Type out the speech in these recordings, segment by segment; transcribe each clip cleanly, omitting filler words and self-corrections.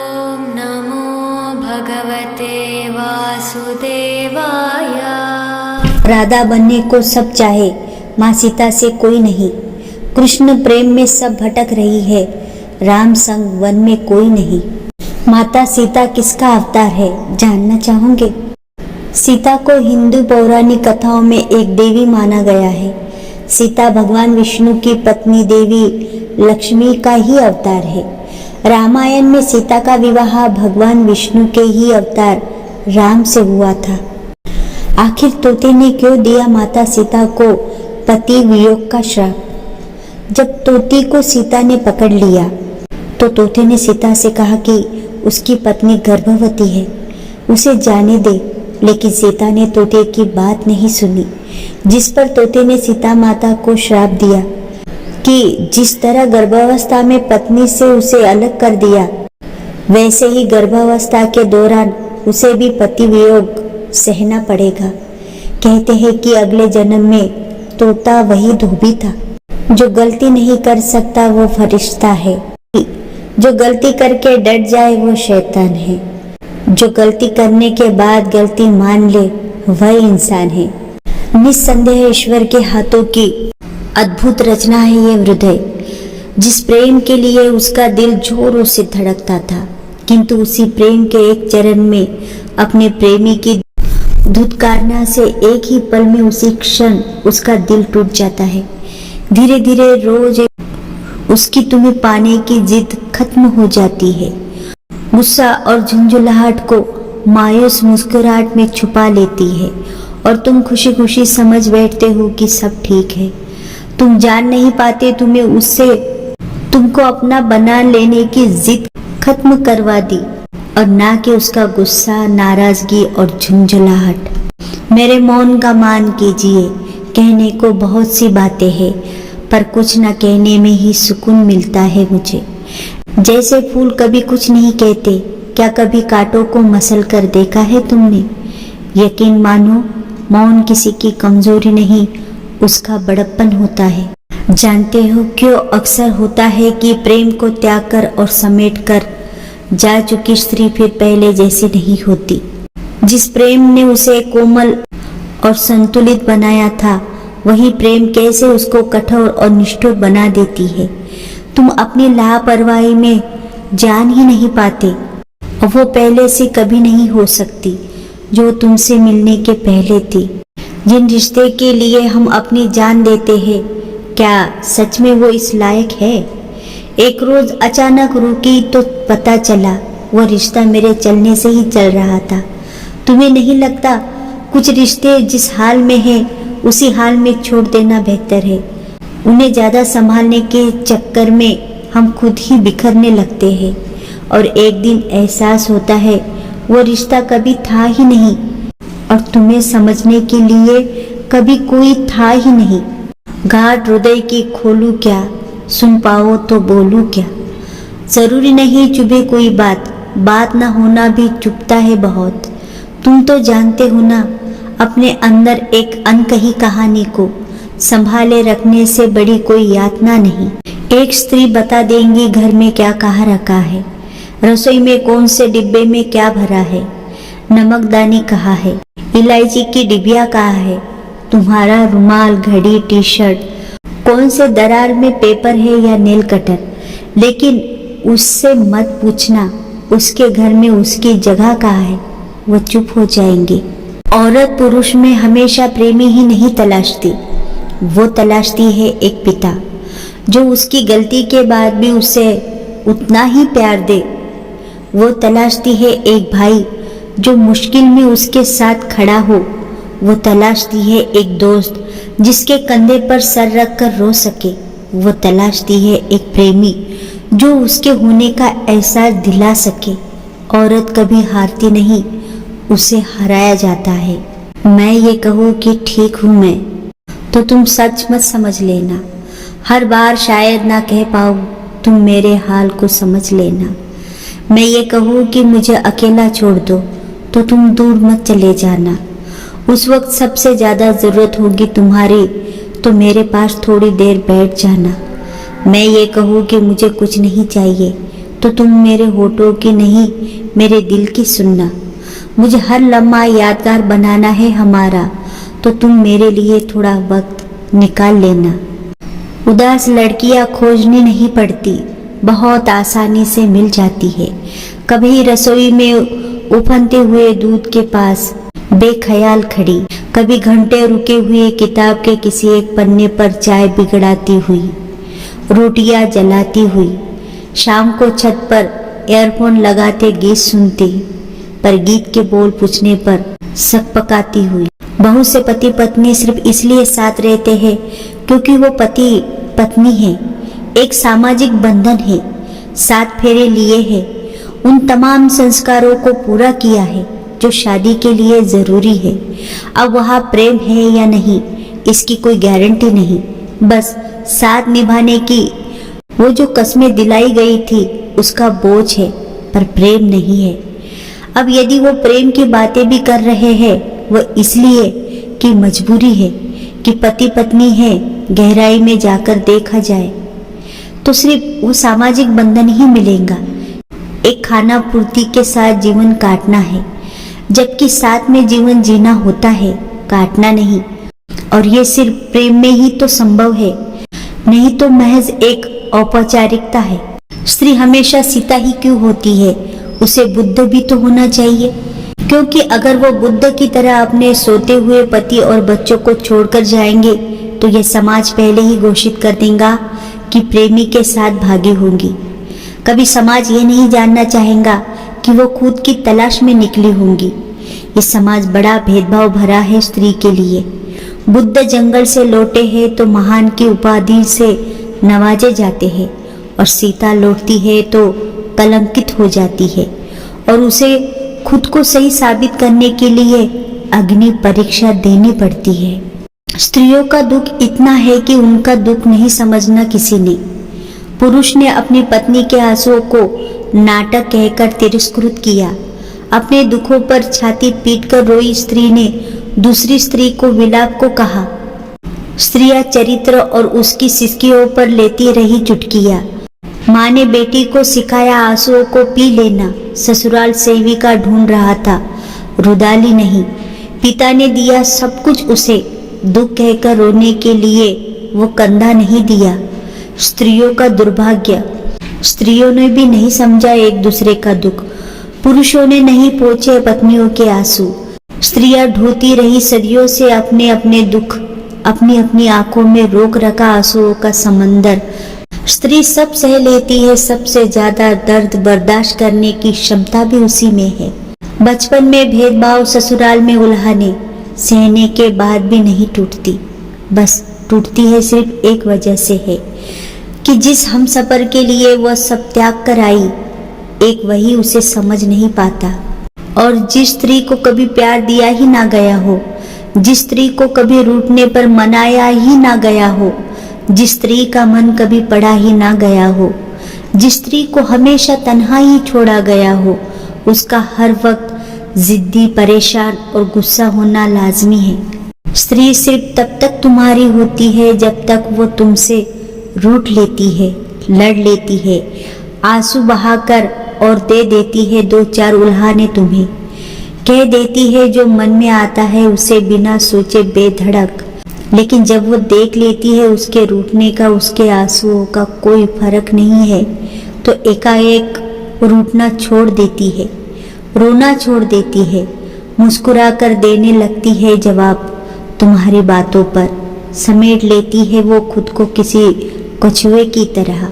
ओम नमो भगवते वासुदेवाय। राधा बनने को सब चाहे, माँ सीता से कोई नहीं। कृष्ण प्रेम में सब भटक रही है, राम संग वन में कोई नहीं। माता सीता किसका अवतार है, जानना चाहोगे? सीता को हिंदू पौराणिक कथाओं में एक देवी माना गया है। सीता भगवान विष्णु की पत्नी देवी लक्ष्मी का ही अवतार है। रामायण में सीता का विवाह भगवान विष्णु के ही अवतार राम से हुआ था। आखिर तोते ने क्यों दिया माता सीता को पति वियोग का श्राप? जब तोती को सीता ने पकड़ लिया तो तोते ने सीता से कहा कि उसकी पत्नी गर्भवती है, उसे जाने दे। लेकिन सीता ने तोते की बात नहीं सुनी, जिस पर तोते ने सीता माता को श्राप दिया कि जिस तरह गर्भावस्था में पत्नी से उसे अलग कर दिया, वैसे ही गर्भावस्था के दौरान उसे भी पति वियोग सहना पड़ेगा। कहते हैं कि अगले जन्म में तोता वही धोबी था। जो गलती नहीं कर सकता वो फरिश्ता है, जो गलती करके डट जाए वो शैतान है, जो गलती करने के बाद गलती मान ले वह इंसान है। निस्संदेह ईश्वर के हाथों की अद्भुत रचना है ये हृदय। जिस प्रेम के लिए उसका दिल जोरों से धड़कता था, किंतु उसी प्रेम के एक चरण में अपने प्रेमी की धुतकारना से एक ही पल में उसी क्षण उसका दिल टूट जाता है। धीरे धीरे रोज उसकी तुम्हें पाने की जिद खत्म हो जाती है। गुस्सा और झुंझुलाहट को मायूस मुस्कुराहट में छुपा लेती है और तुम खुशी खुशी समझ बैठते हो कि सब ठीक है। तुम जान नहीं पाते तुम्हें उससे तुमको अपना बना लेने की जिद खत्म करवा दी, और ना कि उसका गुस्सा, नाराजगी और झुंझुलाहट। मेरे मौन का मान कीजिए, कहने को बहुत सी बातें हैं, पर कुछ न कहने में ही सुकून मिलता है मुझे। जैसे फूल कभी कुछ नहीं कहते, क्या कभी कांटों को मसल कर देखा है तुमने? यकीन मानो, मौन किसी की कमजोरी नहीं, उसका बड़प्पन होता है। जानते हो क्यों अक्सर होता है कि प्रेम को त्याग कर और समेट कर जा चुकी स्त्री फिर पहले जैसी नहीं होती। जिस प्रेम ने उसे कोमल और संतुलित बनाया था, वही प्रेम कैसे उसको कठोर और निष्ठुर बना देती है। तुम अपनी लापरवाही में जान ही नहीं पाते, और वो पहले से कभी नहीं हो सकती जो तुमसे मिलने के पहले थी। जिन रिश्ते के लिए हम अपनी जान देते हैं, क्या सच में वो इस लायक है? एक रोज अचानक रुकी तो पता चला वो रिश्ता मेरे चलने से ही चल रहा था। तुम्हें नहीं लगता कुछ रिश्ते जिस हाल में हैं उसी हाल में छोड़ देना बेहतर है? उन्हें ज्यादा संभालने के चक्कर में हम खुद ही बिखरने लगते हैं, और एक दिन एहसास होता है वो रिश्ता कभी था ही नहीं, और तुम्हें समझने के लिए कभी कोई था ही नहीं। घाट हृदय की खोलूं क्या, सुन पाओ तो बोलूं क्या? जरूरी नहीं चुभे कोई बात, बात ना होना भी चुभता है बहुत। तुम तो जानते हो ना, अपने अंदर एक अनकही कहानी को संभाले रखने से बड़ी कोई यातना नहीं। एक स्त्री बता देंगी घर में क्या कहाँ रखा है, रसोई में कौन से डिब्बे में क्या भरा है, नमकदानी कहाँ है, इलायची की डिबिया कहाँ है, तुम्हारा रुमाल, घड़ी, टी शर्ट, कौन से दरार में पेपर है या नेल कटर। लेकिन उससे मत पूछना उसके घर में उसकी जगह कहाँ है, वो चुप हो जाएंगे। औरत पुरुष में हमेशा प्रेमी ही नहीं तलाशती, वो तलाशती है एक पिता जो उसकी गलती के बाद भी उसे उतना ही प्यार दे। वो तलाशती है एक भाई जो मुश्किल में उसके साथ खड़ा हो। वो तलाशती है एक दोस्त जिसके कंधे पर सर रख कर रो सके। वो तलाशती है एक प्रेमी जो उसके होने का एहसास दिला सके। औरत कभी हारती नहीं, उसे हराया जाता है। मैं ये कहूँ कि ठीक हूँ मैं, तो तुम सच मत समझ लेना। हर बार शायद ना कह पाऊँ, तुम मेरे हाल को समझ लेना। मैं ये कहूँ कि मुझे अकेला छोड़ दो, तो तुम दूर मत चले जाना। उस वक्त सबसे ज़्यादा ज़रूरत होगी तुम्हारी, तो मेरे पास थोड़ी देर बैठ जाना। मैं ये कहूँ कि मुझे कुछ नहीं चाहिए, तो तुम मेरे होठों की नहीं मेरे दिल की सुनना। मुझे हर लम्हा यादगार बनाना है हमारा, तो तुम मेरे लिए थोड़ा वक्त निकाल लेना। उदास लड़कियां खोजनी नहीं पड़ती, बहुत आसानी से मिल जाती है। कभी रसोई में उफनते हुए दूध के पास बेख्याल खड़ी, कभी घंटे रुके हुए किताब के किसी एक पन्ने पर चाय बिगड़ाती हुई, रोटियां जलाती हुई, शाम को छत पर ईयरफोन लगाते गीत सुनती, पर गीत के बोल पूछने पर सकपकाती हुई। बहुत से पति पत्नी सिर्फ इसलिए साथ रहते हैं क्योंकि वो पति पत्नी है, एक सामाजिक बंधन है, 7 फेरे लिए है, उन तमाम संस्कारों को पूरा किया है जो शादी के लिए जरूरी है। अब वहाँ प्रेम है या नहीं इसकी कोई गारंटी नहीं, बस साथ निभाने की वो जो कस्में दिलाई गई थी उसका बोझ है, पर प्रेम नहीं है। अब यदि वो प्रेम की बातें भी कर रहे हैं वो इसलिए कि मजबूरी है कि पति पत्नी है, गहराई में जाकर देखा जाए तो सिर्फ वो सामाजिक बंधन ही मिलेगा। एक खाना पूर्ति के साथ जीवन काटना है, जबकि साथ में जीवन जीना होता है, काटना नहीं। और ये सिर्फ प्रेम में ही तो संभव है, नहीं तो महज एक औपचारिकता है। स्त्री हमेशा सीता ही क्यों होती है? उसे बुद्ध भी तो होना चाहिए, क्योंकि अगर वो बुद्ध की तरह अपने सोते हुए पति और बच्चों को छोड़कर जाएंगे तो यह समाज पहले ही घोषित कर देगा कि प्रेमी के साथ भागी होंगी। कभी समाज ये नहीं जानना चाहेगा कि वो खुद की तलाश में निकली होंगी। ये समाज बड़ा भेदभाव भरा है स्त्री के लिए। बुद्ध जंगल से लौटे हैं तो महान की उपाधि से नवाजे जाते हैं, और सीता लौटती है तो कलंकित हो जाती है, और उसे खुद को सही साबित करने के लिए अग्नि परीक्षा देनी पड़ती है। स्त्रियों का दुख इतना है कि उनका दुख नहीं समझना किसी ने। पुरुष ने अपनी पत्नी के आंसुओं को नाटक कहकर तिरस्कृत किया। अपने दुखों पर छाती पीटकर रोई स्त्री ने दूसरी स्त्री को विलाप को कहा। स्त्रियां चरित्र और उसकी सिसकियों पर लेती रही चुटकियां। माँ ने बेटी को सिखाया आंसुओं को पी लेना। ससुराल सेविका ढूंढ रहा था, रुदाली नहीं। पिता ने दिया सब कुछ उसे, दुख कहकर रोने के लिए वो कंधा नहीं दिया। स्त्रियों का दुर्भाग्य, स्त्रियों ने भी नहीं समझा एक दूसरे का दुख। पुरुषों ने नहीं पोंछे पत्नियों के आंसू। स्त्रियां ढोती रही सदियों से अपने अपने दुख, अपनी अपनी आंखों में रोक रखा आंसुओं का समंदर। स्त्री सब सह लेती है, सबसे ज्यादा दर्द बर्दाश्त करने की क्षमता भी उसी में है। बचपन में भेदभाव, ससुराल में उल्हाने सहने के बाद भी नहीं टूटती। बस टूटती है सिर्फ एक वजह से है कि जिस हमसफर के लिए वह सब त्याग कर आई, एक वही उसे समझ नहीं पाता। और जिस स्त्री को कभी प्यार दिया ही ना गया हो, जिस स्त्री को कभी रूठने पर मनाया ही ना गया हो, जिस स्त्री का मन कभी पड़ा ही ना गया हो, जिस स्त्री को हमेशा तन्हा ही छोड़ा गया हो, उसका हर वक्त जिद्दी, परेशान और गुस्सा होना लाजमी है। स्त्री सिर्फ तब तक तुम्हारी होती है जब तक वो तुमसे रूठ लेती है, लड़ लेती है, आंसू बहाकर, और दे देती है 2-4 उल्हाने तुम्हें। कह देती है जो मन में आता है उसे बिना सोचे बेधड़क। लेकिन जब वो देख लेती है उसके रूठने का, उसके आंसुओं का कोई फर्क नहीं है, तो एकाएक रूठना छोड़ देती है, रोना छोड़ देती है, मुस्कुरा कर देने लगती है जवाब तुम्हारी बातों पर। समेट लेती है वो खुद को किसी कछुए की तरह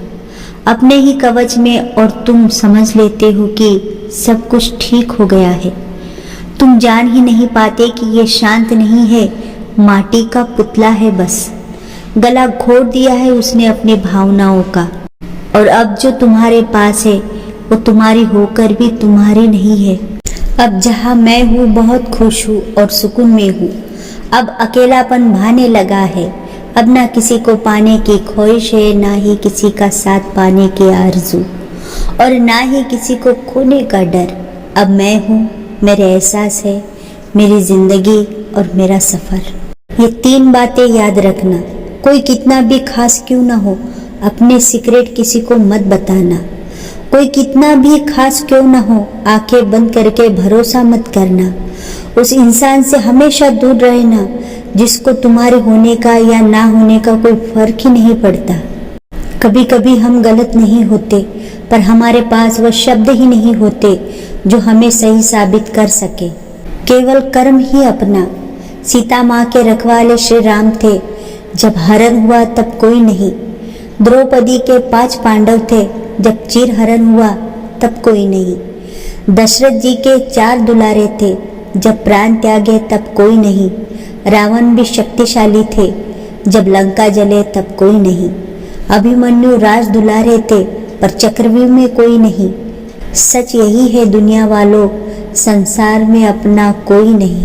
अपने ही कवच में, और तुम समझ लेते हो कि सब कुछ ठीक हो गया है। तुम जान ही नहीं पाते कि ये शांत नहीं है, माटी का पुतला है। बस गला घोट दिया है उसने अपनी भावनाओं का, और अब जो तुम्हारे पास है वो तुम्हारी होकर भी तुम्हारी नहीं है। अब जहाँ मैं हूँ बहुत खुश हूँ और सुकून में हूँ। अब अकेलापन भाने लगा है। अब ना किसी को पाने की ख्वाहिश है, ना ही किसी का साथ पाने की आरज़ू, और ना ही किसी को खोने का डर। अब मैं हूँ, मेरे एहसास है, मेरी जिंदगी और मेरा सफ़र। ये 3 बातें याद रखना। कोई कितना भी खास क्यों ना हो, अपने सीक्रेट किसी को मत बताना। कोई कितना भी खास क्यों न हो, आंखें बंद करके भरोसा मत करना। उस इंसान से हमेशा दूर रहना जिसको तुम्हारे होने का या ना होने का कोई फर्क ही नहीं पड़ता। कभी कभी हम गलत नहीं होते, पर हमारे पास वह शब्द ही नहीं होते जो हमें सही साबित कर सके। केवल कर्म ही अपना। सीता माँ के रखवाले श्री राम थे, जब हरण हुआ तब कोई नहीं। द्रौपदी के 5 पांडव थे, जब चीर हरण हुआ तब कोई नहीं। दशरथ जी के 4 दुलारे थे, जब प्राण त्यागे तब कोई नहीं। रावण भी शक्तिशाली थे, जब लंका जले तब कोई नहीं। अभिमन्यु राज दुलारे थे, पर चक्रव्यूह में कोई नहीं। सच यही है दुनिया वालों, संसार में अपना कोई नहीं।